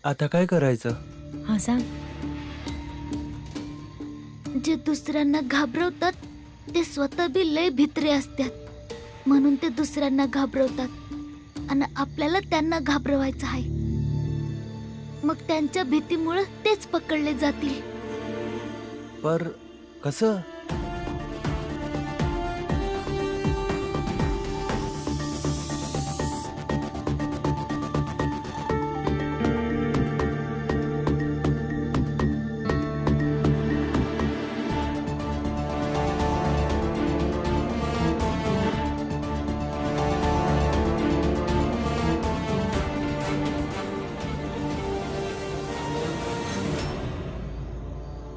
आता काय करायचं? हा सांग. जे दुसऱ्यांना घाबरवतात ते स्वतः बी लय भित्रे असतात, म्हणून ते दुसऱ्यांना घाबरवतात आणि आपल्याला त्यांना घाबरवायचं आहे. मग त्यांच्या भीतीमुळे तेच पकडले जातील. पर कसं?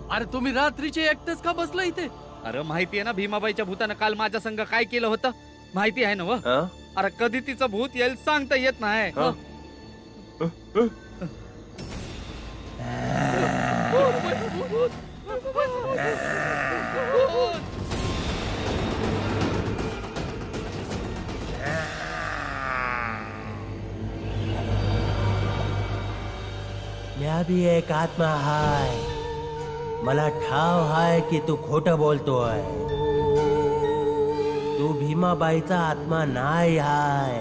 अरे तुम्ही रात्रीचे एकटेच का बसला इथे? अरे माहिती आहे ना भीमाबाईच्या भूतानं काल माझ्या संग काय केलं होतं? माहिती आहे ना व? अरे कधी तिचं भूत येईल सांगता येत नाही. मैं भी एक आत्मा हाय. मला ठाव हाय की तू खोटं बोलतोय. तू भीमाबाईचा आत्मा नाही हाय.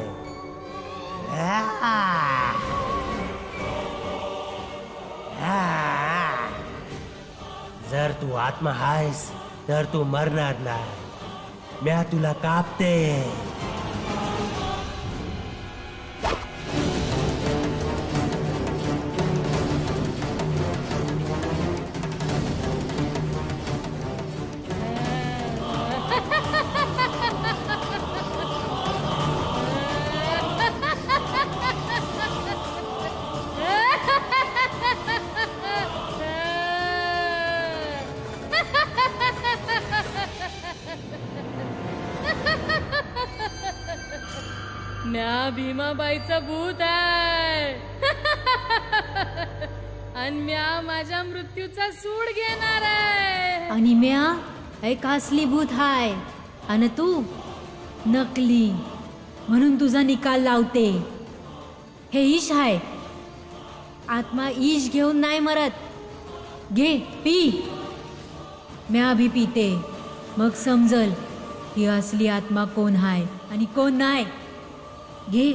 जर तू आत्मा हायस तर तू मरणार नाही. मैं तुला कापते. म्या भीमाबाईचं भूत आहे आणि म्या माझ्या मृत्यूचा सूड घेणार आहे. आणि म्या एक असली भूत हाय आणि तू नकली, म्हणून तुझा निकाल लावते. हे ईश आहे. आत्मा ईश घेऊन नाही मरत. घे पी. म्या भी पिते, मग समजल ही असली आत्मा कोण हाय आणि कोण नाही. घे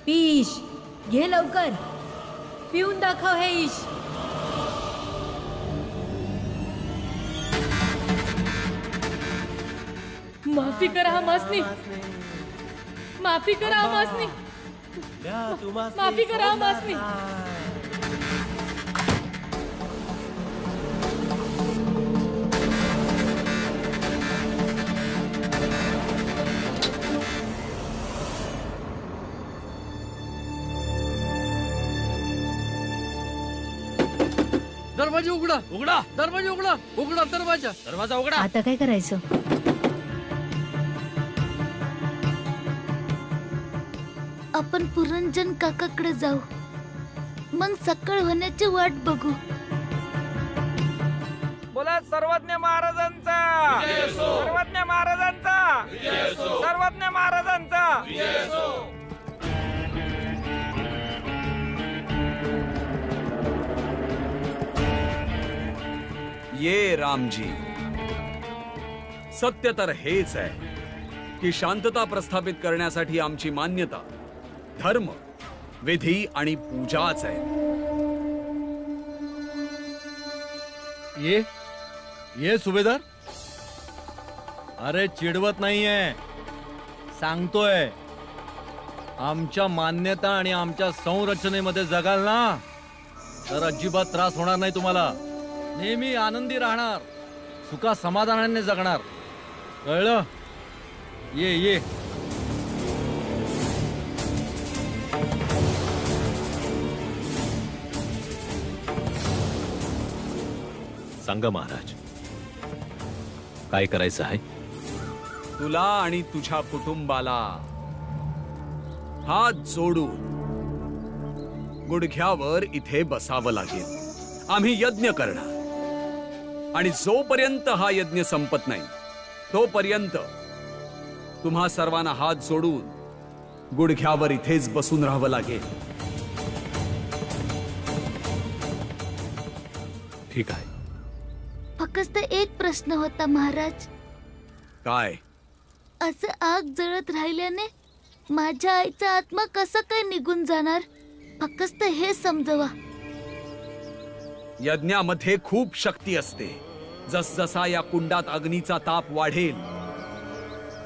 पी ईश. घे लवकर, पिऊन दाखव हे ईश. माफी करा हमासनी. माफी करा हमासनी. माफी करा हमासनी. दरवाजा उघडा. उघडा दरवाजा. उघडा. उघडा दरवाजा. दरवाजा उघडा. आता काय करायचं? आपण पुरंजन काकाकडे जाऊ, मग सकाळ होण्याची वाट बघू. बोला सर्वज्ञ महाराजांचा. सर्वज्ञ महाराजांचा. सर्वज्ञ महाराजांचा. ये रामजी. सत्य तर हेच आहे की शांतता प्रस्थापित करण्यासाठी आमची मान्यता धर्म, विधी आणि पूजाच आहे. ये सुभेदार. अरे चिडवत नाहीये, सांगतोय. आमच्या मान्यता आणि आमच्या संरचनेमध्ये जगाल ना तर अजिबात त्रास होणार नाही तुम्हाला. नेहमी आनंदी राहणार, सुखा समाधानाने जगणार. कळलं? ये. सांगा महाराज, काय करायचं आहे? तुला आणि तुझ्या कुटुंबाला हात जोडून गुडघ्यावर इथे बसावं लागेल. आम्ही यज्ञ करणार आणि जोपर्यंत हा यज्ञ संपत नाही तोपर्यंत तुम्हा सर्वांना हात जोडून गुडघ्यावर इथेच बसून राहावं लागेल. ठीक आहे. फक्त एक प्रश्न होता महाराज. काय? असं आग जळत राहिल्याने माझ्या आईचा आत्मा कसं काय निघून जाणार? फक्त हे समजवा. यज्ञामध्ये खूप शक्ती असते. जसजसा या कुंडात अग्नीचा ताप वाढेल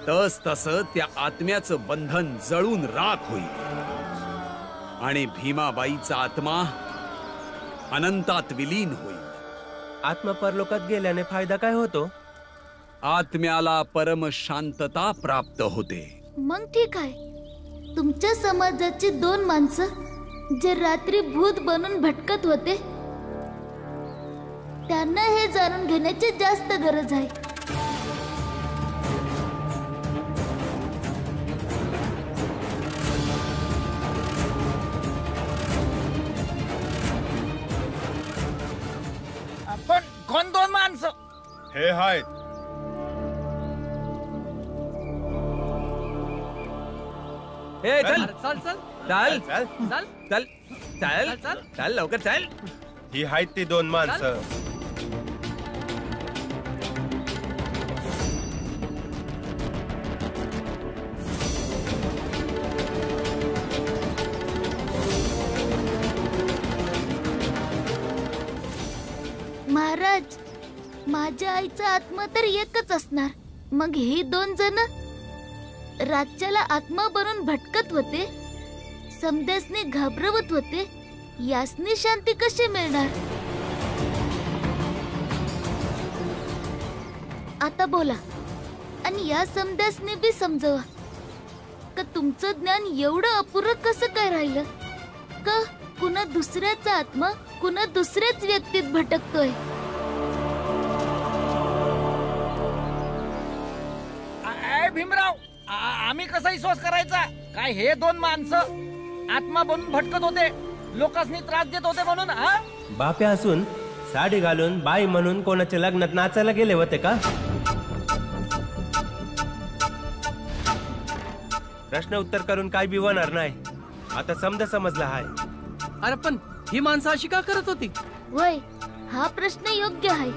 तस तस त्या आत्म्याचं बंधन जळून राख होईल आणि भीमाबाईचा आत्मा अनंतात विलीन होईल. आत्मा परलोकात गेल्याने फायदा काय होतो? आत्म्याला परम शांतता प्राप्त होते. मग ठीक आहे. तुमच्या समाजाची 2 माणसं जे रात्री भूत बनून भटकत होते त्यांना हे जाणून घेण्याची जास्त गरज आहे. कोण 2 माणसं? हे आहेत. ए चल चल चल चल चल चल चल चल चल. चल लवकर चल. ही आहेत ती 2 माणसं. महाराज, माझ्या आईचा आत्मा तर एकच असणार. मग ही 2 जण रातच्याला आत्मा बनून भटकत होते, समदेसने घाबरवत होते. यासनी शांती कशी मिळणार? आता बोला आणि या समदेसने बी समजवा का तुमचं ज्ञान एवढं अपुरं कसं काय राहिलं? का कुणा दुसऱ्याचा आत्मा कुणा दुसऱ्याच व्यक्तीत भटकतोय? भीमराव, आम्ही कसा विश्वास करायचा? काय हे 2 माणसं आत्मा बनून भटकत होते, लोकांनी त्रास देत होते म्हणून? बाप्या असून साडी घालून बाई म्हणून कोणाच्या लग्नात नाचायला गेले होते का? प्रश्न उत्तर करून काय बी होणार नाही. आता समजला आहे. अरे पण ही माणसं अशी का करत होती? वय, हा प्रश्न योग्य आहे.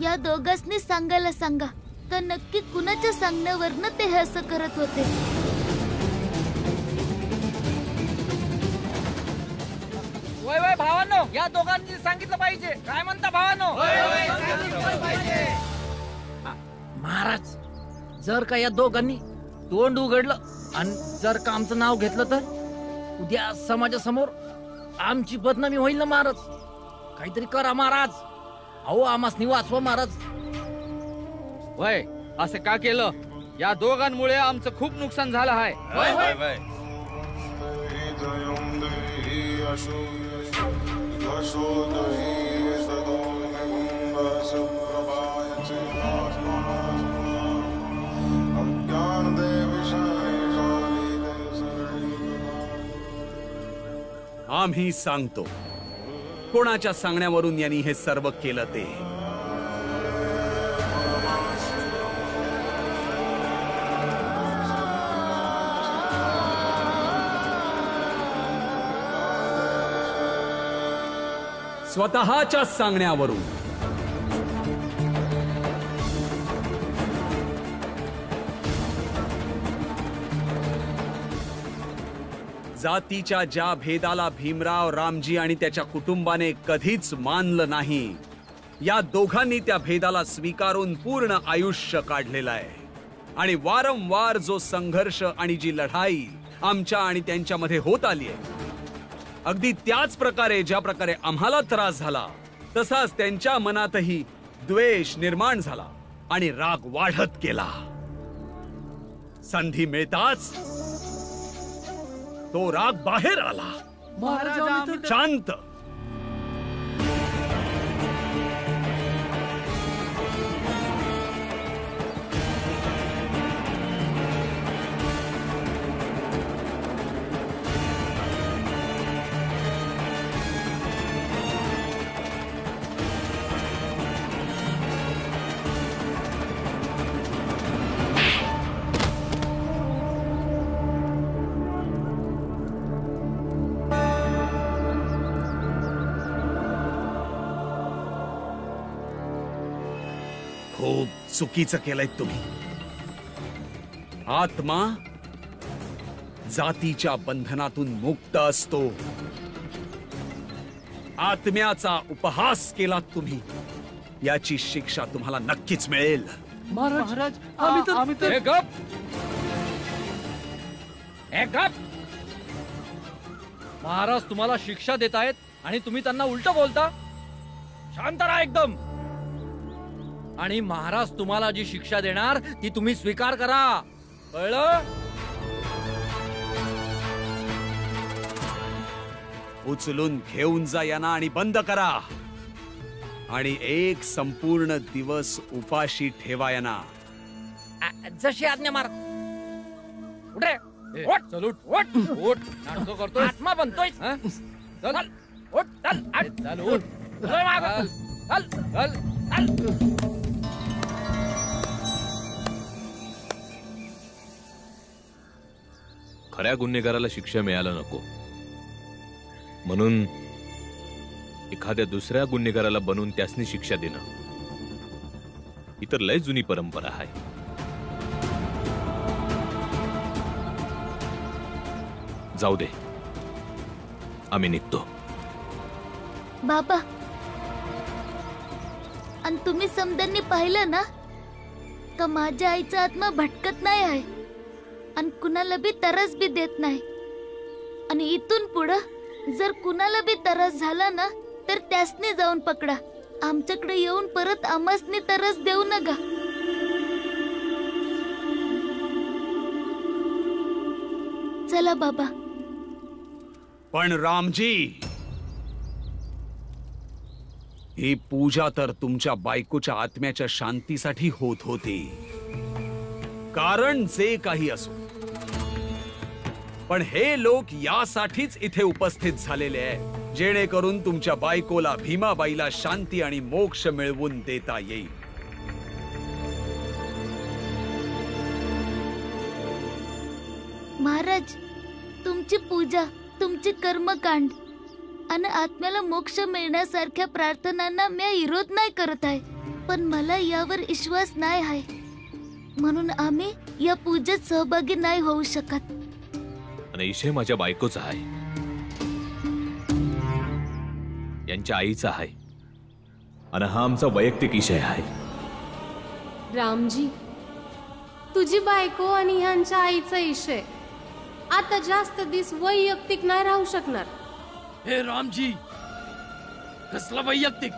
या दोघांनी सांगायला सांगा तर नक्की कुणाच्या सांगण्यावरनं ते हे असं करत होते. वय वय भावांनो, या दोघांनी सांगितलं पाहिजे. काय म्हणता भावांनो? महाराज, जर का या दोघांनी तोंड उघडलं आणि जर का आमचं नाव घेतलं तर उद्या समाजासमोर आमची बदनामी होईल ना महाराज. काहीतरी करा महाराज. अहो आम्हासनी वाचवा महाराज. वय असं का केलं? या दोघांमुळे आमचं खूप नुकसान झालं आहे. आम्ही सांगतो कोणाच्या सांगण्यावरून यांनी हे सर्व केलं ते. स्वतःच्या सांगण्यावरून. जातीच्या ज्या भेदाला भीमराव रामजी आणि त्याच्या कुटुंबाने कधीच मानलं नाही, या दोघांनी त्या भेदाला स्वीकारून पूर्ण आयुष्य काढलेलं आहे. आणि वारंवार जो संघर्ष आणि जी लढाई आमच्या आणि त्यांच्यामध्ये होत आली आहे, अगदी त्याच प्रकारे ज्या प्रकारे आम्हाला त्रास झाला तसाच त्यांच्या मनातही द्वेष निर्माण झाला आणि राग वाढत गेला. संधी मिळताच तो राग बाहेर आला. शांत. खूप चुकीचं केलंय तुम्ही. आत्मा जातीच्या बंधनातून मुक्त असतो. आत्म्याचा उपहास केलात तुम्ही, याची शिक्षा तुम्हाला नक्कीच मिळेल. महाराज आम्ही तर हे गप! महाराज तुम्हाला शिक्षा देत आहेत आणि तुम्ही त्यांना उलट बोलता. शांत राहा एकदम. आणि महाराज तुम्हाला जी शिक्षा देणार ती तुम्ही स्वीकार करा, कळलं? उचलून घेऊन जा यांना आणि बंद करा. आणि एक संपूर्ण दिवस उपाशी ठेवा यांना. जशी आज्ञा महाराज. उठे चल उठ उठ. नाटकं करतोय, आत्मा बनतोय. चल उठ चल चल उठ. चल चल. खऱ्या गुन्हेगाराला शिक्षा मिळायला नको म्हणून एखाद्या दुसऱ्या गुन्हेगाराला बनवून त्यासनी शिक्षा देणं ही तर लय जुनी परंपरा आहे. जाऊ दे, आम्ही निघतो. बाबा, आणि तुम्ही समजांनी पाहिलं ना का माझ्या आईचा आत्मा भटकत नाही आहे आणि कुणाला बी तरस बी देत नाही. आणि इथून पुढं जर कुणाला बी तरस झाला ना तर त्यासनी जाऊन पकडा. आमच्याकडे येऊन परत आमासनी तरस देऊ नका. चला बाबा. पण रामजी, ही पूजा तर तुमच्या बायकोच्या आत्म्याच्या शांतीसाठी होत होती. कारण जे काही असो, पण हे लोक यासाठीच इथे उपस्थित झालेले आहे जेणेकरून तुमच्या बायकोला भीमाबाईला शांती आणि मोक्ष मिळवून देता येईल. महाराज, तुमची पूजा, तुमची कर्मकांड आणि आत्म्याला मोक्ष मिळण्यासारख्या प्रार्थनांना मी विरोध नाही करत आहे, पण मला यावर विश्वास नाही आहे म्हणून आम्ही या पूजेत सहभागी नाही होऊ शकत. आणि इशे माझ्या बायकोचा आहे, यांच्या आईचा आहे आणि हा आमचा वैयक्तिक विषय आहे. रामजी, तुझी बायको आणि ह्यांच्या आईचा विषय आता जास्त दिवस वैयक्तिक नाही राहू शकणार. हे रामजी, कसला वैयक्तिक?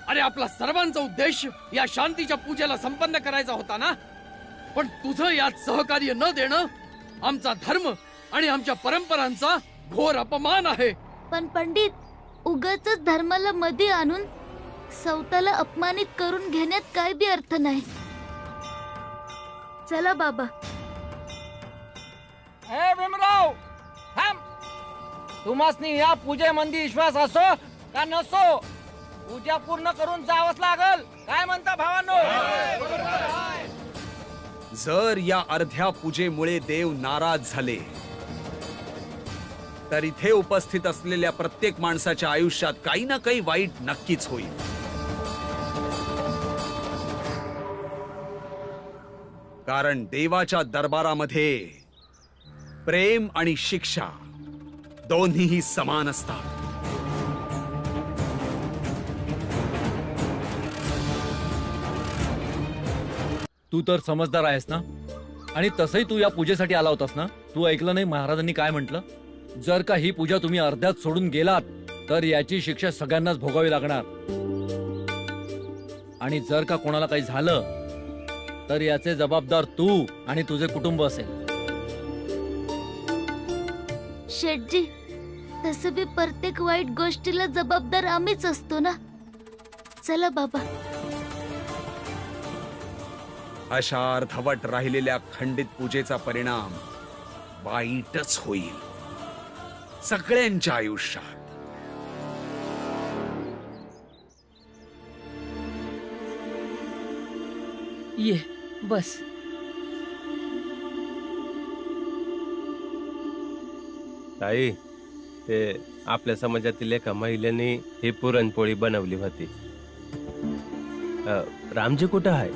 अरे आपला सर्वांचा उद्देश या शांतीच्या पूजेला संपन्न करायचा होता ना. पण तुझं यात सहकार्य न देणं आमचा धर्म आणि आमच्या परंपरांचा घोर अपमान आहे. पण पंडित, उगाचच धर्माला मध्ये आणून स्वतःला अपमानित करून घेण्यात काय बी अर्थ नाही. चला बाबा. हे भीमराव, थांब. तुम्हासनी या पूजेमध्ये विश्वास असो का नसो, पूजा पूर्ण करून जावंच लागल. काय म्हणता भावांनो? जर या अर्ध्या पूजेमुळे देव नाराज झाले तर इथे उपस्थित असलेल्या प्रत्येक माणसाच्या आयुष्यात काही ना काही वाईट नक्कीच होईल. कारण देवाच्या दरबारामध्ये प्रेम आणि शिक्षा दोन्हीही समान असतात. तू तर समजदार आहेस ना, आणि तसंही तू या पूजेसाठी आला होतास ना. तू ऐकलं नाही महाराजांनी काय म्हटलं? जर का ही पूजा तुम्ही अर्ध्यात सोडून गेलात तर याची शिक्षा सगळ्यांनाच भोगावी लागणार. आणि जर का कोणाला काही झालं तर याचे जबाबदार तू आणि तुझे कुटुंब असेल. शेठजी, तसं बी प्रत्येक वाईट गोष्टीला जबाबदार आम्हीच असतो ना. चला बाबा. अशा अर्धवट राहिलेल्या खंडित पूजेचा परिणाम वाईटच होईल सगळ्यांच्या आयुष्यात. ये बस. ताई, ते आपल्या समाजातील एका महिलेने ही पुरणपोळी बनवली होती. रामजी कुठं आहे?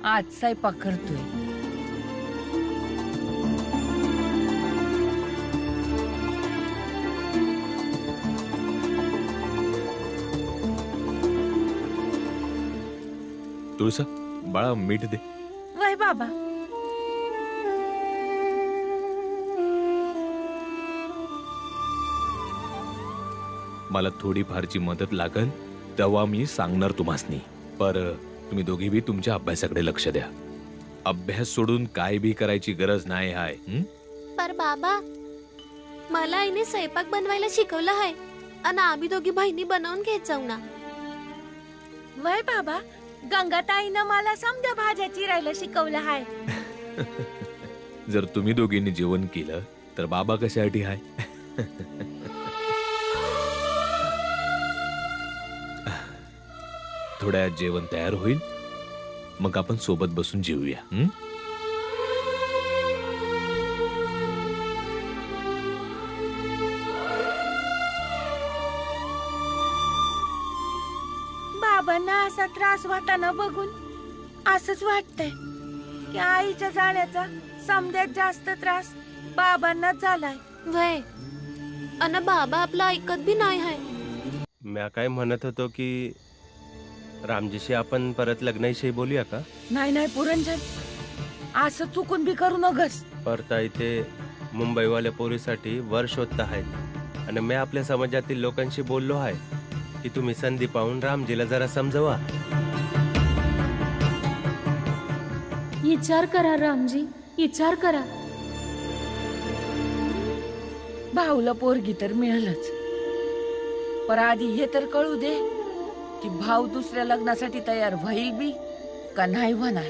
आज स्वयंपाक करतोय. तुळसा, बाळा मीठ दे. वय बाबा. मला थोडी फारची मदत लागल तेव्हा मी सांगणार तुम्हासनी. पर तुम्ही दोघी बी तुमच्या अभ्यासाकडे लक्ष द्या. अभ्यास सोडून काय बी करायची गरज नाही आहे. पर बाबा, मला आईने स्वयंपाक बनवायला शिकवलं आहे आणि आम्ही दोघी बहिणी बनवून घेत जाऊ ना. वय बाबा, गंगाताईनं मला समजा भाज्या चिरायला शिकवलं आहे. जर तुम्ही दोघींनी जेवण केलं तर बाबा कशासाठी आहे? थोड्या जेवण तयार होईल, मग आपण सोबत बसून जेवूया. बाबांना असा त्रास वाटाना बघून असंच वाटतंय की आईच्या जाण्याचा समजात जास्त त्रास बाबांनाच झालाय. वय अन बाबा आपला ऐकत भी नाही आहे. मी काय म्हणत होतो की रामजीशी आपण परत लग्नाविषयी बोलूया का? नाही नाही पुरंजन, असं चुकून बी करू नगस. परता इथे मुंबईवाल्या पोरीसाठी वर शोधत आहेत आणि मी आपल्या समाजातील लोकांशी बोललो आहे की तुम्ही संधी पाहून रामजीला जरा समजवा. विचार करा रामजी, विचार करा. भाऊला पोरगी तर मिळालच, पर आधी हे तर कळू दे की भाऊ दुसऱ्या लग्नासाठी तयार होईल बी का नाही होणार.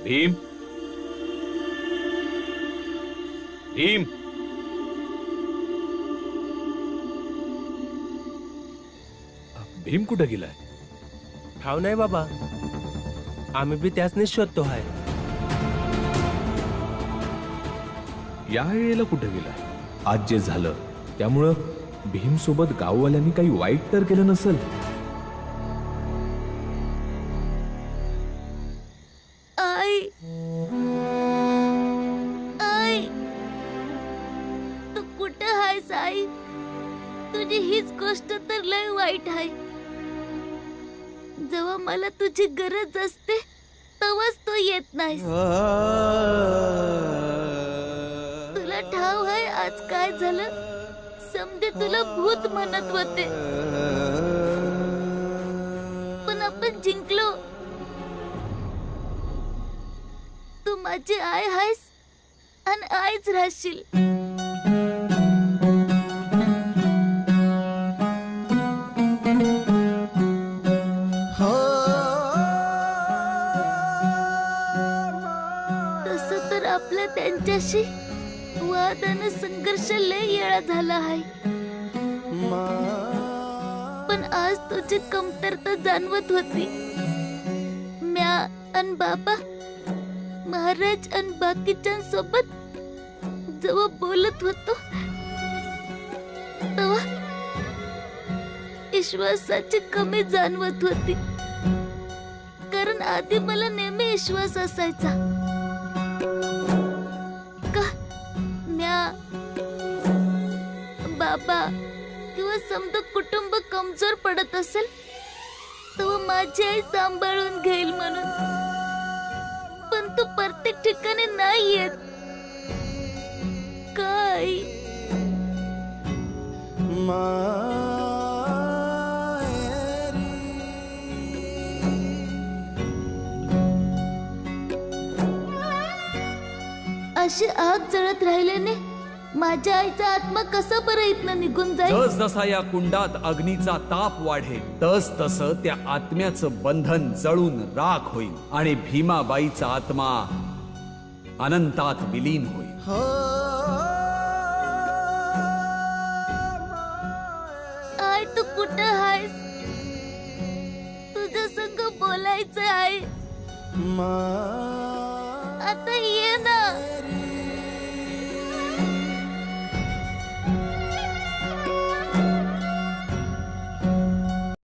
भीम, भीम, भीम कुठं गेलाय? ठाव नाही बाबा, आम्ही बी त्याच शोधतो आहे. या वेळेला कुठं गेलाय? आज जे झालं त्यामुळं भीम सोबत गाववाल्यांनी काही वाईट तर केलं नसेल? आई, आई, तू कुठं आहेस आई? तुझी हीच गोष्ट तर लय वाईट आहे. जेव्हा मला तुझी गरज असते तेव्हाच तू येत नाहीस. तुला ठाव आहे आज काय झालं? समजे तुला भूत म्हणत होते, पण आपण जिंकलो. तू माझी आई आहेस आणि आईच राहशील. तसं तर आपल्या त्यांच्याशी वाद आणि संघर्ष लय येळा झाला आहे, पण आज तुझी कमतरता जाणवत होती. म्या आणि बाबा, महाराज आणि बाकीच्यांसोबत जेव्हा बोलत होतो तेव्हा विश्वासाची कमी जाणवत होती, कारण आधी मला नेहमी विश्वास असायचा. का म्या, बाबा किंवा समजा कुटुंब कमजोर पडत असेल तेव्हा माझी आई सांभाळून घेईल म्हणून. पण तू प्रत्येक ठिकाणी नाही येत काय? अशी आग जळत राहिल्याने माझ्या आईचा आत्मा कसा बरं इथनं निघून जाईल? जस जसा या कुंडात अग्नीचा ताप वाढेल तस तस त्या आत्म्याचं बंधन जळून राख होईल आणि भीमाबाईचा आत्मा अनंतात विलीन होईल. आई तू कुठं आहेस? तुझ्या संग बोलायचं आहे. आता ये ना.